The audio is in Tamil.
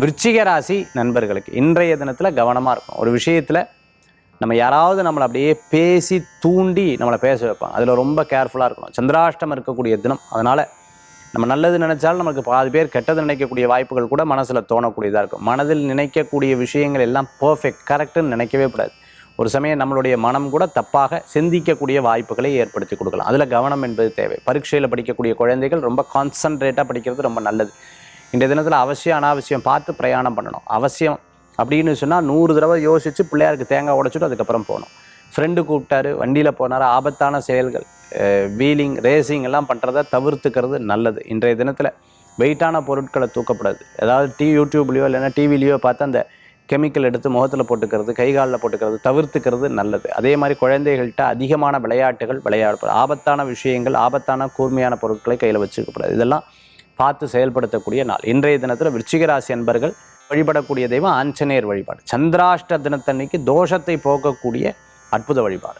விருச்சிக ராசி நண்பர்களுக்கு இன்றைய தினத்தில் கவனமாக இருக்கும். ஒரு விஷயத்தில் நம்ம யாராவது நம்மளை அப்படியே பேசி தூண்டி நம்மளை பேச வைப்பாங்க. அதில் ரொம்ப கேர்ஃபுல்லாக இருக்கணும். சந்திராஷ்டமம் இருக்கக்கூடிய தினம். அதனால் நம்ம நல்லது நினைச்சாலும் நமக்கு பாதி பேர் கெட்டது நினைக்கக்கூடிய வாய்ப்புகள் கூட மனசில் தோணக்கூடியதாக இருக்கும். மனதில் நினைக்கக்கூடிய விஷயங்கள் எல்லாம் பர்ஃபெக்ட் கரெக்டுன்னு நினைக்கவே கூடாது. ஒரு சமயம் நம்மளுடைய மனம் கூட தப்பாக சிந்திக்கக்கூடிய வாய்ப்புகளை ஏற்படுத்தி கொடுக்கலாம். அதில் கவனம் என்பது தேவை. பரீட்சையில் படிக்கக்கூடிய குழந்தைகள் ரொம்ப கான்சன்ட்ரேட்டாக படிக்கிறது ரொம்ப நல்லது. இன்றைய தினத்தில் அவசியம் அனாவசியம் பார்த்து பிரயாணம் பண்ணணும். அவசியம் அப்படின்னு சொன்னால் 100 தடவை யோசித்து பிள்ளையாருக்கு தேங்காய் உடைச்சிட்டு அதுக்கப்புறம் போகணும். ஃப்ரெண்டு கூப்பிட்டாரு, வண்டியில் போனார், ஆபத்தான செயல்கள், வீலிங் ரேசிங் எல்லாம் பண்ணுறதை தவிர்த்துக்கிறது நல்லது. இன்றைய தினத்தில் வெயிட்டான பொருட்களை தூக்கப்படாது. அதாவது யூடியூப்லேயோ இல்லைன்னா டிவிலேயோ பார்த்து அந்த கெமிக்கல் எடுத்து முகத்தில் போட்டுக்கிறது, கை காலில் போட்டுக்கிறது தவிர்த்துக்கிறது நல்லது. அதே மாதிரி குழந்தைகள்கிட்ட அதிகமான விளையாட்டுகள் விளையாடப்படும். ஆபத்தான விஷயங்கள், ஆபத்தான கூர்மையான பொருட்களை கையில் வச்சுக்கப்படாது. இதெல்லாம் பார்த்து செயல்படுத்தக்கூடிய நாள். இன்றைய தினத்தில் விருச்சிக ராசி அன்பர்கள் வழிபடக்கூடிய தெய்வம் ஆஞ்சநேயர் வழிபாடு. சந்திராஷ்ட தினத்தன்னைக்கு தோஷத்தை போக்கக்கூடிய அற்புத வழிபாடு.